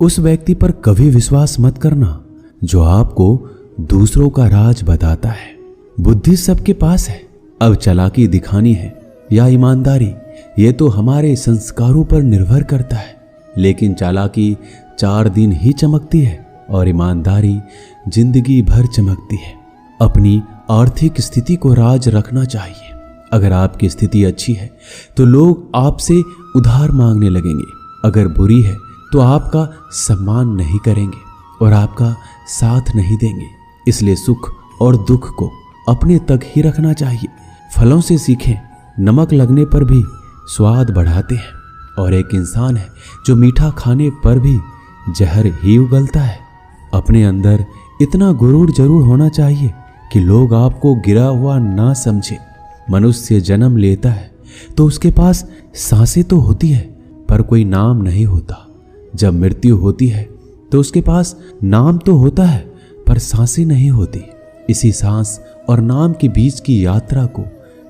उस व्यक्ति पर कभी विश्वास मत करना जो आपको दूसरों का राज बताता है। बुद्धि सबके पास है, अब चालाकी दिखानी है या ईमानदारी, ये तो हमारे संस्कारों पर निर्भर करता है। लेकिन चालाकी 4 दिन ही चमकती है और ईमानदारी जिंदगी भर चमकती है। अपनी आर्थिक स्थिति को राज रखना चाहिए। अगर आपकी स्थिति अच्छी है तो लोग आपसे उधार मांगने लगेंगे, अगर बुरी है तो आपका सम्मान नहीं करेंगे और आपका साथ नहीं देंगे। इसलिए सुख और दुख को अपने तक ही रखना चाहिए। फलों से सीखें, नमक लगने पर भी स्वाद बढ़ाते हैं, और एक इंसान है जो मीठा खाने पर भी जहर ही उगलता है। अपने अंदर इतना गुरूर जरूर होना चाहिए कि लोग आपको गिरा हुआ ना समझे। मनुष्य जन्म लेता है तो उसके पास सांसें तो होती है पर कोई नाम नहीं होता। जब मृत्यु होती है तो उसके पास नाम तो होता है पर सांसें नहीं होती। इसी सांस और नाम के बीच की यात्रा को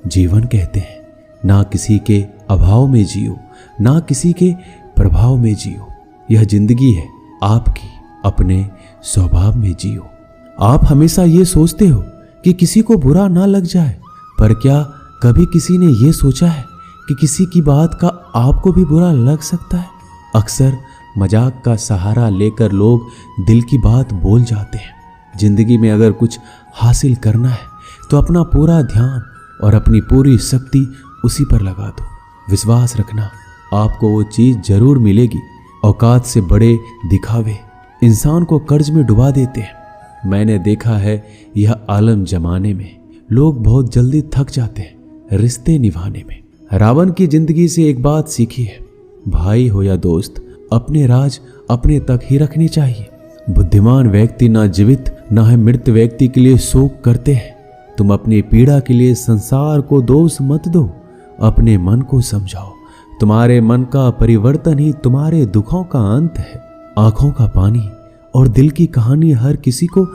जीवन कहते हैं। ना किसी के अभाव में जियो, ना किसी के प्रभाव में जियो। यह जिंदगी है आपकी, अपने स्वभाव में जियो। आप हमेशा ये सोचते हो कि किसी को बुरा ना लग जाए, पर क्या कभी किसी ने ये सोचा है कि किसी की बात का आपको भी बुरा लग सकता है? अक्सर मजाक का सहारा लेकर लोग दिल की बात बोल जाते हैं। जिंदगी में अगर कुछ हासिल करना है तो अपना पूरा ध्यान और अपनी पूरी शक्ति उसी पर लगा दो। विश्वास रखना, आपको वो चीज जरूर मिलेगी। औकात से बड़े दिखावे इंसान को कर्ज में डुबा देते हैं। मैंने देखा है यह आलम जमाने में लोग बहुत जल्दी थक जाते हैं रिश्ते निभाने में। रावण की जिंदगी से एक बात सीखी है, भाई हो या दोस्त, अपने राज अपने तक ही रखनी चाहिए। बुद्धिमान व्यक्ति ना जीवित ना है मृत व्यक्ति के लिए शोक करते हैं। तुम अपनी पीड़ा के लिए संसार को दोष मत दो, अपने मन को समझाओ। तुम्हारे मन का परिवर्तन ही तुम्हारे दुखों का अंत है। आंखों का पानी और दिल की कहानी हर किसी को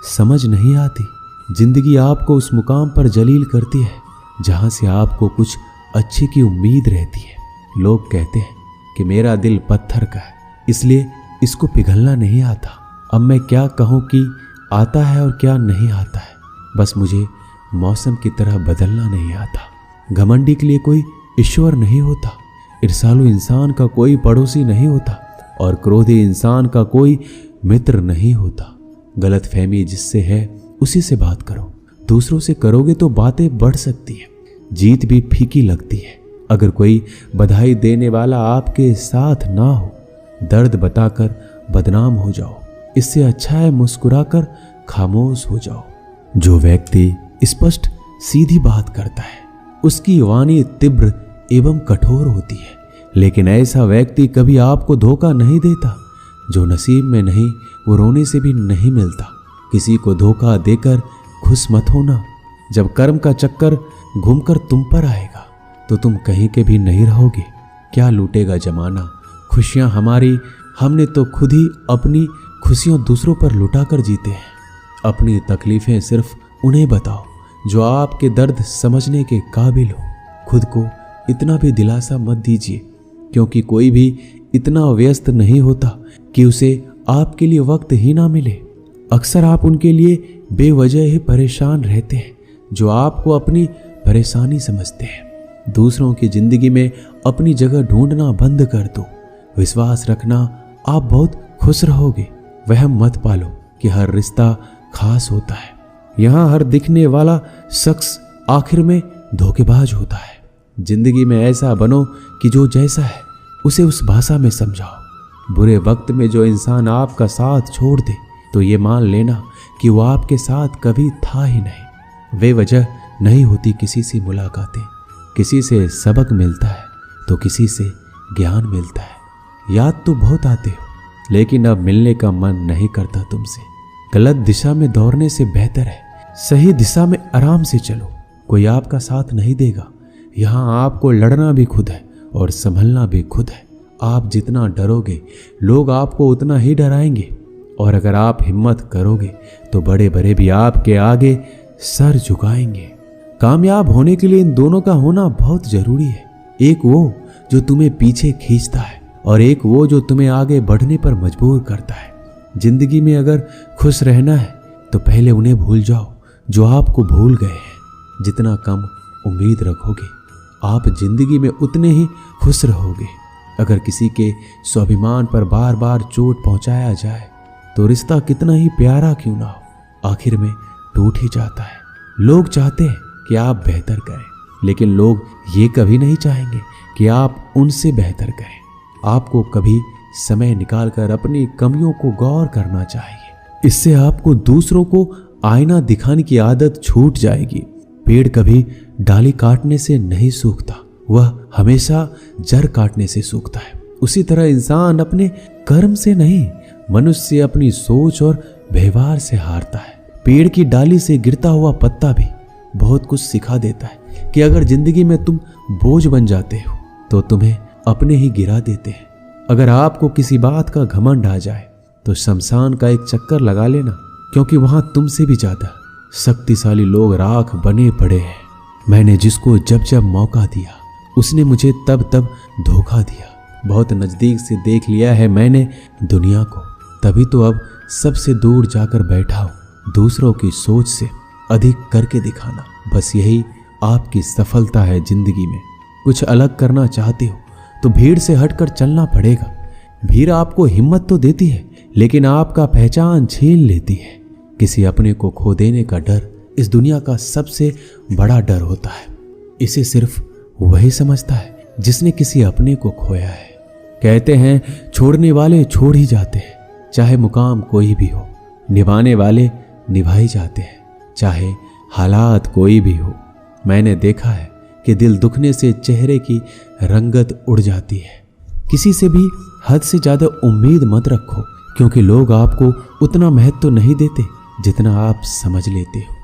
समझ नहीं आती। जिंदगी आपको उस मुकाम पर जलील करती है जहां से आपको कुछ अच्छे की उम्मीद रहती है। लोग कहते हैं कि मेरा दिल पत्थर का है, इसलिए इसको पिघलना नहीं आता। अब मैं क्या कहूं कि आता है और क्या नहीं आता है, बस मुझे मौसम की तरह बदलना नहीं आता। घमंडी के लिए कोई ईश्वर नहीं होता, ईर्ष्यालु इंसान का कोई पड़ोसी नहीं होता और क्रोधी इंसान का कोई मित्र नहीं होता। गलतफहमी जिससे है उसी से बात करो। दूसरों से करोगे तो बातें बढ़ सकती हैं, जीत भी फीकी लगती है। अगर कोई बधाई देने वाला आपके साथ ना हो, दर्द बताकर बदनाम हो जाओ। इससे अच्छा है मुस्कुराकर खामोश हो जाओ। जो व्यक्ति स्पष्ट सीधी बात करता है उसकी वाणी तीव्र एवं कठोर होती है, लेकिन ऐसा व्यक्ति कभी आपको धोखा नहीं देता। जो नसीब में नहीं वो रोने से भी नहीं मिलता। किसी को धोखा देकर खुश मत होना। जब कर्म का चक्कर घूमकर तुम पर आएगा तो तुम कहीं के भी नहीं रहोगे। क्या लूटेगा जमाना खुशियां हमारी, हमने तो खुद ही अपनी खुशियां दूसरों पर लुटाकर जीते हैं। अपनी तकलीफें सिर्फ उन्हें बताओ जो आपके दर्द समझने के काबिल हो। खुद को इतना भी दिलासा मत दीजिए, क्योंकि कोई भी इतना व्यस्त नहीं होता कि उसे आपके लिए वक्त ही ना मिले। अक्सर आप उनके लिए बेवजह ही परेशान रहते हैं जो आपको अपनी परेशानी समझते हैं। दूसरों की जिंदगी में अपनी जगह ढूंढना बंद कर दो। विश्वास रखना आप बहुत खुश रहोगे। वहम मत पालो कि हर रिश्ता खास होता है। यहाँ हर दिखने वाला शख्स आखिर में धोखेबाज होता है। जिंदगी में ऐसा बनो कि जो जैसा है उसे उस भाषा में समझाओ। बुरे वक्त में जो इंसान आपका साथ छोड़ दे तो ये मान लेना कि वो आपके साथ कभी था ही नहीं। बेवजह नहीं होती किसी से मुलाकातें। किसी से सबक मिलता है तो किसी से ज्ञान मिलता है। याद तो बहुत आते हो, लेकिन अब मिलने का मन नहीं करता तुमसे। गलत दिशा में दौड़ने से बेहतर है सही दिशा में आराम से चलो। कोई आपका साथ नहीं देगा। यहाँ आपको लड़ना भी खुद है और संभलना भी खुद है। आप जितना डरोगे लोग आपको उतना ही डराएंगे, और अगर आप हिम्मत करोगे तो बड़े बड़े भी आपके आगे सर झुकाएंगे। कामयाब होने के लिए इन दोनों का होना बहुत जरूरी है। एक वो जो तुम्हें पीछे खींचता है और एक वो जो तुम्हें आगे बढ़ने पर मजबूर करता है। जिंदगी में अगर खुश रहना है तो पहले उन्हें भूल जाओ जो आपको भूल गए हैं। जितना कम उम्मीद रखोगे आप जिंदगी में उतने ही खुश रहोगे। अगर किसी के स्वाभिमान पर बार बार चोट पहुंचाया जाए तो रिश्ता कितना ही प्यारा क्यों ना हो, आखिर में टूट ही जाता है। लोग चाहते हैं कि आप बेहतर करें, लेकिन लोग ये कभी नहीं चाहेंगे कि आप उनसे बेहतर करें। आपको कभी समय निकालकर अपनी कमियों को गौर करना चाहिए। इससे आपको दूसरों को आईना दिखाने की आदत छूट जाएगी। पेड़ कभी डाली काटने से नहीं सूखता, वह हमेशा जड़ काटने से सूखता है। उसी तरह इंसान अपने कर्म से नहीं, मनुष्य अपनी सोच और व्यवहार से हारता है। पेड़ की डाली से गिरता हुआ पत्ता भी बहुत कुछ सिखा देता है कि अगर जिंदगी में तुम बोझ बन जाते हो तो तुम्हें अपने ही गिरा देते हैं। अगर आपको किसी बात का घमंड आ जाए तो शमशान का एक चक्कर लगा लेना, क्योंकि वहां तुमसे भी ज्यादा शक्तिशाली लोग राख बने पड़े हैं। मैंने जिसको जब जब मौका दिया उसने मुझे तब तब धोखा दिया। बहुत नजदीक से देख लिया है मैंने दुनिया को, तभी तो अब सबसे दूर जाकर बैठा हूं। दूसरों की सोच से अधिक करके दिखाना, बस यही आपकी सफलता है। जिंदगी में कुछ अलग करना चाहते हो तो भीड़ से हटकर चलना पड़ेगा। भीड़ आपको हिम्मत तो देती है, लेकिन आपका पहचान छीन लेती है। किसी अपने को खो देने का डर इस दुनिया का सबसे बड़ा डर होता है। इसे सिर्फ वही समझता है जिसने किसी अपने को खोया है। कहते हैं छोड़ने वाले छोड़ ही जाते हैं, चाहे मुकाम कोई भी हो। निभाने वाले निभाई जाते हैं, चाहे हालात कोई भी हो। मैंने देखा है कि दिल दुखने से चेहरे की रंगत उड़ जाती है। किसी से भी हद से ज्यादा उम्मीद मत रखो, क्योंकि लोग आपको उतना महत्व तो नहीं देते जितना आप समझ लेते हो।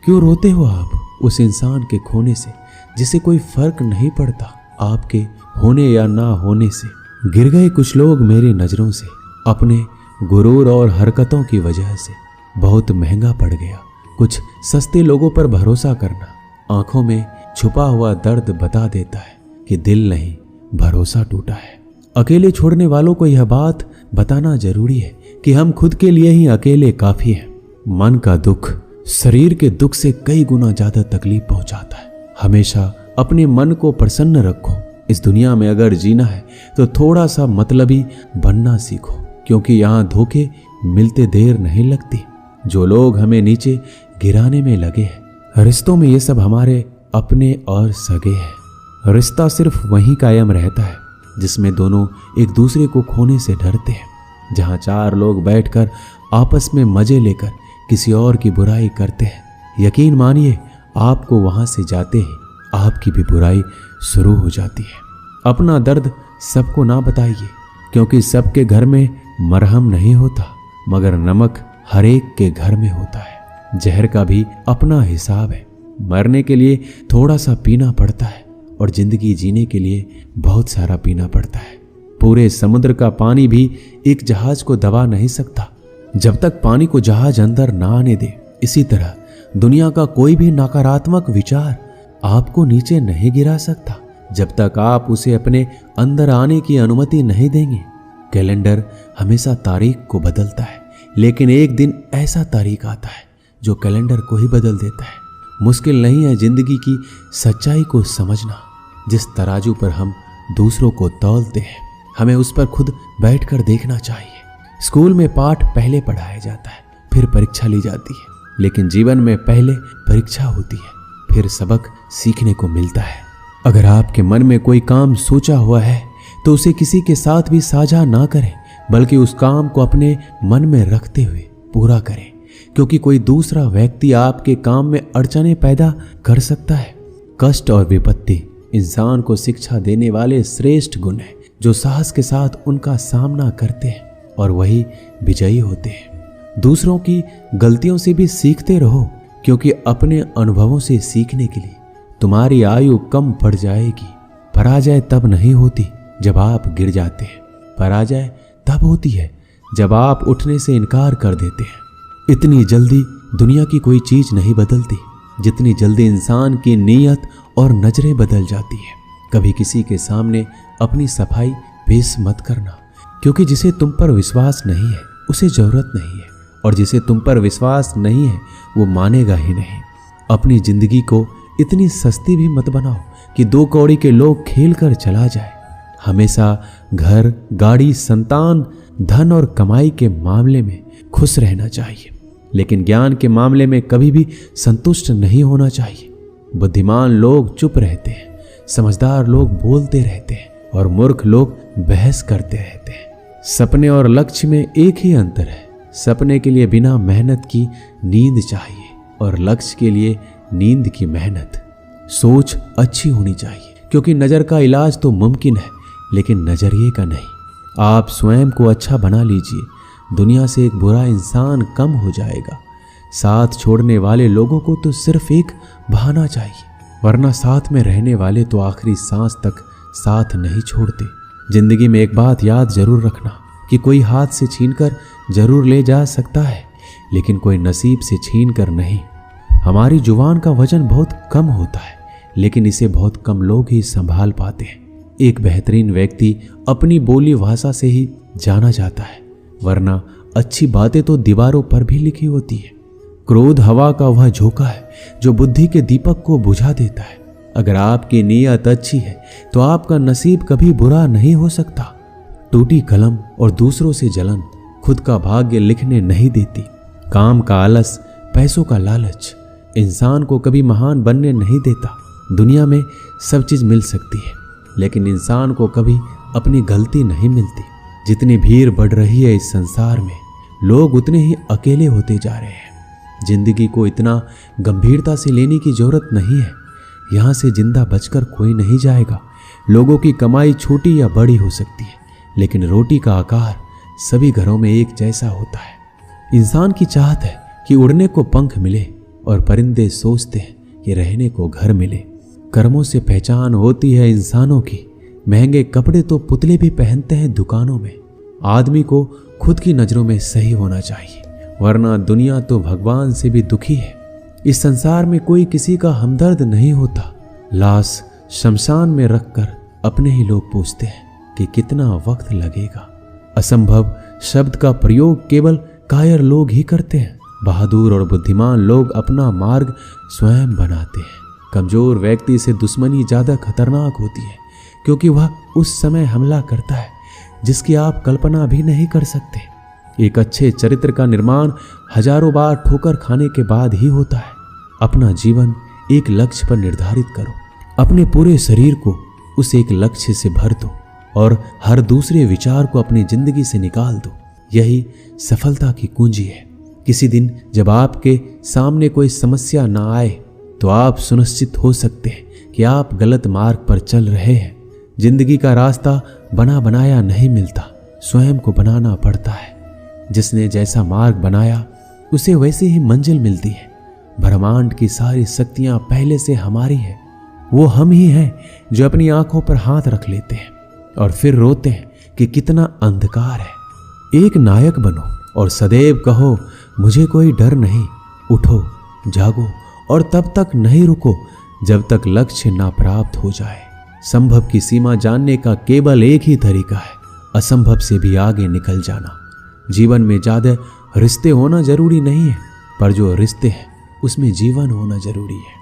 क्यों रोते हो आप उस इंसान के खोने से जिसे कोई फर्क नहीं पड़ता आपके होने या ना होने से। गिर गए कुछ लोग मेरी नजरों से अपने गुरूर और हरकतों की वजह से। बहुत महंगा पड़ गया कुछ सस्ते लोगों पर भरोसा करना। आंखों में छुपा हुआ दर्द बता देता है कि दिल नहीं, भरोसा टूटा है। अकेले छोड़ने वालों को यह बात बताना जरूरी है कि हम खुद के लिए ही अकेले काफी हैं। मन का दुख शरीर के दुख से कई गुना ज्यादा तकलीफ पहुंचाता है। हमेशा अपने मन को प्रसन्न रखो। इस दुनिया में अगर जीना है तो थोड़ा सा मतलबी बनना सीखो, क्योंकि यहाँ धोखे मिलते देर नहीं लगती। जो लोग हमें नीचे गिराने में लगे हैं, रिश्तों में ये सब हमारे अपने और सगे हैं। रिश्ता सिर्फ वहीं कायम रहता है जिसमें दोनों एक दूसरे को खोने से डरते हैं। जहाँ चार लोग बैठकर आपस में मजे लेकर किसी और की बुराई करते हैं, यकीन मानिए आपको वहां से जाते ही आपकी भी बुराई शुरू हो जाती है। अपना दर्द सबको ना बताइए, क्योंकि सबके घर में मरहम नहीं होता, मगर नमक हर एक के घर में होता है। जहर का भी अपना हिसाब है। मरने के लिए थोड़ा सा पीना पड़ता है और जिंदगी जीने के लिए बहुत सारा पीना पड़ता है। पूरे समुद्र का पानी भी एक जहाज को दबा नहीं सकता जब तक पानी को जहाज अंदर ना आने दे। इसी तरह दुनिया का कोई भी नकारात्मक विचार आपको नीचे नहीं गिरा सकता जब तक आप उसे अपने अंदर आने की अनुमति नहीं देंगे। कैलेंडर हमेशा तारीख को बदलता है, लेकिन एक दिन ऐसा तारीख आता है जो कैलेंडर को ही बदल देता है। मुश्किल नहीं है जिंदगी की सच्चाई को समझना। जिस तराजू पर हम दूसरों को तौलते हैं, हमें उस पर खुद बैठकर देखना चाहिए। स्कूल में पाठ पहले पढ़ाया जाता है, फिर परीक्षा ली जाती है, लेकिन जीवन में पहले परीक्षा होती है, फिर सबक सीखने को मिलता है। अगर आपके मन में कोई काम सोचा हुआ है तो उसे किसी के साथ भी साझा ना करें, बल्कि उस काम को अपने मन में रखते हुए पूरा करें, क्योंकि कोई दूसरा व्यक्ति आपके काम में अड़चने पैदा कर सकता है। कष्ट और विपत्ति इंसान को शिक्षा देने वाले श्रेष्ठ गुण हैं, जो साहस के साथ उनका सामना करते हैं और वही विजयी होते हैं। दूसरों की गलतियों से भी सीखते रहो, क्योंकि अपने अनुभवों से सीखने के लिए तुम्हारी आयु कम पड़ जाएगी। पराजय तब नहीं होती जब आप गिर जाते हैं, पराजय तब होती है जब आप उठने से इनकार कर देते हैं। इतनी जल्दी दुनिया की कोई चीज नहीं बदलती जितनी जल्दी इंसान की नीयत और नजरें बदल जाती है। कभी किसी के सामने अपनी सफाई पेश मत करना, क्योंकि जिसे तुम पर विश्वास नहीं है उसे जरूरत नहीं है, और जिसे तुम पर विश्वास नहीं है वो मानेगा ही नहीं। अपनी जिंदगी को इतनी सस्ती भी मत बनाओ कि 2 कौड़ी के लोग खेल कर चला जाए। हमेशा घर, गाड़ी, संतान, धन और कमाई के मामले में खुश रहना चाहिए, लेकिन ज्ञान के मामले में कभी भी संतुष्ट नहीं होना चाहिए। बुद्धिमान लोग चुप रहते हैं, समझदार लोग बोलते रहते हैं और मूर्ख लोग बहस करते रहते हैं। सपने और लक्ष्य में एक ही अंतर है। सपने के लिए बिना मेहनत की नींद चाहिए और लक्ष्य के लिए नींद की मेहनत। सोच अच्छी होनी चाहिए, क्योंकि नजर का इलाज तो मुमकिन है लेकिन नजरिए का नहीं। आप स्वयं को अच्छा बना लीजिए, दुनिया से एक बुरा इंसान कम हो जाएगा। साथ छोड़ने वाले लोगों को तो सिर्फ एक बहाना चाहिए, वरना साथ में रहने वाले तो आखिरी सांस तक साथ नहीं छोड़ते। जिंदगी में एक बात याद जरूर रखना कि कोई हाथ से छीनकर जरूर ले जा सकता है, लेकिन कोई नसीब से छीनकर नहीं। हमारी जुबान का वजन बहुत कम होता है, लेकिन इसे बहुत कम लोग ही संभाल पाते हैं। एक बेहतरीन व्यक्ति अपनी बोली भाषा से ही जाना जाता है, वरना अच्छी बातें तो दीवारों पर भी लिखी होती है। क्रोध हवा का वह झोंका है जो बुद्धि के दीपक को बुझा देता है। अगर आपकी नीयत अच्छी है तो आपका नसीब कभी बुरा नहीं हो सकता। टूटी कलम और दूसरों से जलन खुद का भाग्य लिखने नहीं देती। काम का आलस, पैसों का लालच इंसान को कभी महान बनने नहीं देता। दुनिया में सब चीज मिल सकती है, लेकिन इंसान को कभी अपनी गलती नहीं मिलती। जितनी भीड़ बढ़ रही है इस संसार में, लोग उतने ही अकेले होते जा रहे हैं। जिंदगी को इतना गंभीरता से लेने की जरूरत नहीं है। यहाँ से जिंदा बचकर कोई नहीं जाएगा। लोगों की कमाई छोटी या बड़ी हो सकती है, लेकिन रोटी का आकार सभी घरों में एक जैसा होता है। इंसान की चाहत है कि उड़ने को पंख मिले, और परिंदे सोचते हैं कि रहने को घर मिले। कर्मों से पहचान होती है इंसानों की। महंगे कपड़े तो पुतले भी पहनते हैं दुकानों में। आदमी को खुद की नजरों में सही होना चाहिए, वरना दुनिया तो भगवान से भी दुखी है। इस संसार में कोई किसी का हमदर्द नहीं होता। लाश शमशान में रखकर अपने ही लोग पूछते हैं कि कितना वक्त लगेगा। असंभव शब्द का प्रयोग केवल कायर लोग ही करते हैं। बहादुर और बुद्धिमान लोग अपना मार्ग स्वयं बनाते हैं। कमजोर व्यक्ति से दुश्मनी ज्यादा खतरनाक होती है, क्योंकि वह उस समय हमला करता है जिसकी आप कल्पना भी नहीं कर सकते। एक अच्छे चरित्र का निर्माण हजारों बार ठोकर खाने के बाद ही होता है। अपना जीवन एक लक्ष्य पर निर्धारित करो। अपने पूरे शरीर को उस एक लक्ष्य से भर दो और हर दूसरे विचार को अपनी जिंदगी से निकाल दो। यही सफलता की कुंजी है। किसी दिन जब आपके सामने कोई समस्या ना आए तो आप सुनिश्चित हो सकते हैं कि आप गलत मार्ग पर चल रहे हैं। जिंदगी का रास्ता बना बनाया नहीं मिलता, स्वयं को बनाना पड़ता है। जिसने जैसा मार्ग बनाया उसे वैसे ही मंजिल मिलती है। ब्रह्मांड की सारी शक्तियां पहले से हमारी है। वो हम ही हैं जो अपनी आंखों पर हाथ रख लेते हैं और फिर रोते हैं कि कितना अंधकार है। एक नायक बनो और सदैव कहो मुझे कोई डर नहीं। उठो, जागो और तब तक नहीं रुको जब तक लक्ष्य ना प्राप्त हो जाए। संभव की सीमा जानने का केवल एक ही तरीका है, असंभव से भी आगे निकल जाना। जीवन में ज्यादा रिश्ते होना जरूरी नहीं है, पर जो रिश्ते हैं उसमें जीवन होना जरूरी है।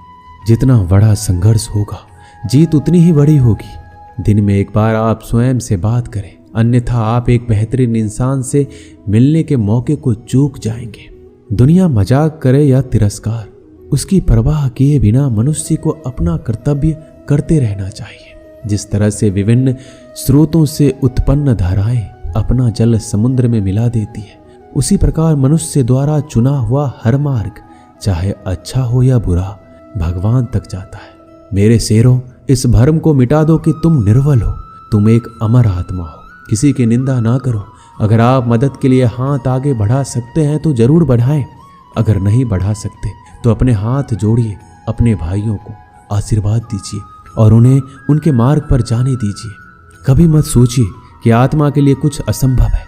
जितना बड़ा संघर्ष होगा जीत उतनी ही बड़ी होगी। दिन में एक बार आप स्वयं से बात करें, अन्यथा आप एक बेहतरीन इंसान से मिलने के मौके को चूक जाएंगे। दुनिया मजाक करे या तिरस्कार, उसकी परवाह किए बिना मनुष्य को अपना कर्तव्य करते रहना चाहिए। जिस तरह से विभिन्न स्रोतों से उत्पन्न धाराएं अपना जल समुद्र में मिला देती है, उसी प्रकार मनुष्य द्वारा चुना हुआ हर मार्ग, चाहे अच्छा हो या बुरा, भगवान तक जाता है। मेरे शेरों, इस भ्रम को मिटा दो कि तुम निर्बल हो। तुम एक अमर आत्मा हो। किसी की निंदा ना करो। अगर आप मदद के लिए हाथ आगे बढ़ा सकते हैं तो जरूर बढ़ाएं। अगर नहीं बढ़ा सकते तो अपने हाथ जोड़िए, अपने भाइयों को आशीर्वाद दीजिए और उन्हें उनके मार्ग पर जाने दीजिए। कभी मत सोचिए कि आत्मा के लिए कुछ असंभव है।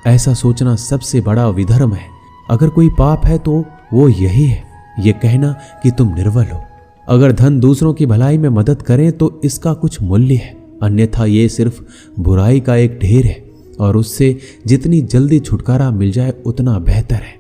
ऐसा सोचना सबसे बड़ा विधर्म है। अगर कोई पाप है तो वो यही है, ये कहना कि तुम निर्बल हो। अगर धन दूसरों की भलाई में मदद करे तो इसका कुछ मूल्य है। अन्यथा ये सिर्फ बुराई का एक ढेर है और उससे जितनी जल्दी छुटकारा मिल जाए उतना बेहतर है।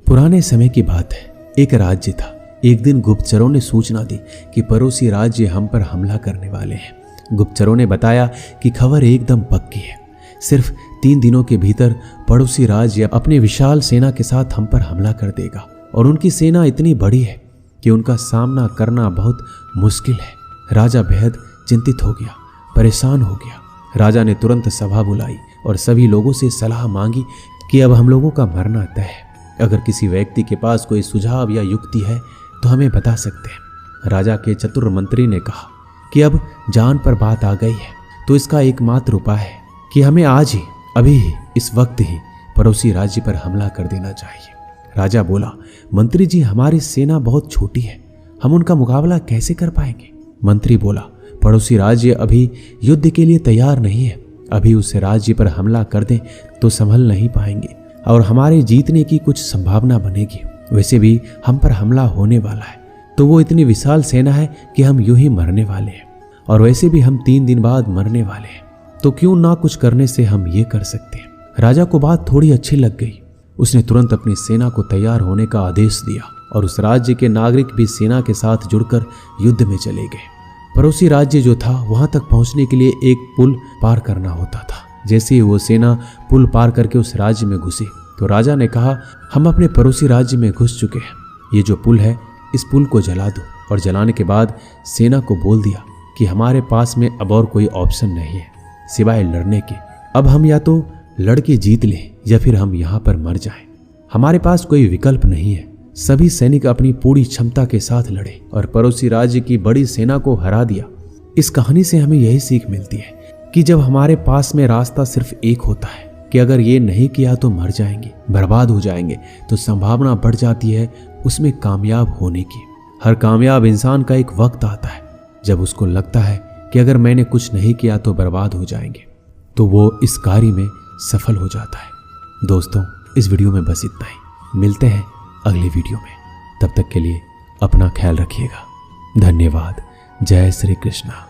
पुराने समय की बात है, एक राज्य था। एक दिन गुप्तचरों ने सूचना दी कि पड़ोसी राज्य हम पर हमला करने वाले हैं। गुप्तचरों ने बताया कि खबर एकदम पक्की है, सिर्फ 3 दिनों के भीतर पड़ोसी राज्य अपनी विशाल सेना के साथ हम पर हमला कर देगा और उनकी सेना इतनी बड़ी है कि उनका सामना करना बहुत मुश्किल है। राजा बेहद चिंतित हो गया, परेशान हो गया। राजा ने तुरंत सभा बुलाई और सभी लोगों से सलाह मांगी कि अब हम लोगों का मरना तय है। अगर किसी व्यक्ति के पास कोई सुझाव या युक्ति है तो हमें बता सकते हैं। राजा के चतुर मंत्री ने कहा कि अब जान पर बात आ गई है तो इसका एकमात्र उपाय है कि हमें आज ही, अभी ही, इस वक्त ही पड़ोसी राज्य पर हमला कर देना चाहिए। राजा बोला, मंत्री जी, हमारी सेना बहुत छोटी है, हम उनका मुकाबला कैसे कर पाएंगे? मंत्री बोला, पड़ोसी राज्य अभी युद्ध के लिए तैयार नहीं है। अभी उस राज्य पर हमला कर दें तो संभल नहीं पाएंगे और हमारे जीतने की कुछ संभावना बनेगी। वैसे भी हम पर हमला होने वाला है तो वो इतनी विशाल सेना है कि हम यूं ही मरने वाले हैं और वैसे भी हम 3 दिन बाद मरने वाले हैं, तो क्यों ना कुछ करने से हम ये कर सकते हैं। राजा को बात थोड़ी अच्छी लग गई। उसने तुरंत अपनी सेना को तैयार होने का आदेश दिया और उस राज्य के नागरिक भी सेना के साथ जुड़कर युद्ध में चले गए। पड़ोसी राज्य जो था वहां तक पहुंचने के लिए एक पुल पार करना होता था। जैसे ही वो सेना पुल पार करके उस राज्य में घुसी तो राजा ने कहा, हम अपने पड़ोसी राज्य में घुस चुके हैं, ये जो पुल है इस पुल को जला दो। और जलाने के बाद सेना को बोल दिया कि हमारे पास में अब और कोई ऑप्शन नहीं है सिवाय लड़ने के। अब हम या तो लड़के जीत लें या फिर हम यहाँ पर मर जाएं। हमारे पास कोई विकल्प नहीं है। सभी सैनिक अपनी पूरी क्षमता के साथ लड़े और पड़ोसी राज्य की बड़ी सेना को हरा दिया। इस कहानी से हमें यही सीख मिलती है कि जब हमारे पास में रास्ता सिर्फ एक होता है कि अगर ये नहीं किया तो मर जाएंगे, बर्बाद हो जाएंगे, तो संभावना बढ़ जाती है उसमें कामयाब होने की। हर कामयाब इंसान का एक वक्त आता है जब उसको लगता है कि अगर मैंने कुछ नहीं किया तो बर्बाद हो जाएंगे, तो वो इस कार्य में सफल हो जाता है। दोस्तों, इस वीडियो में बस इतना ही। मिलते हैं अगली वीडियो में। तब तक के लिए अपना ख्याल रखिएगा। धन्यवाद। जय श्री कृष्णा।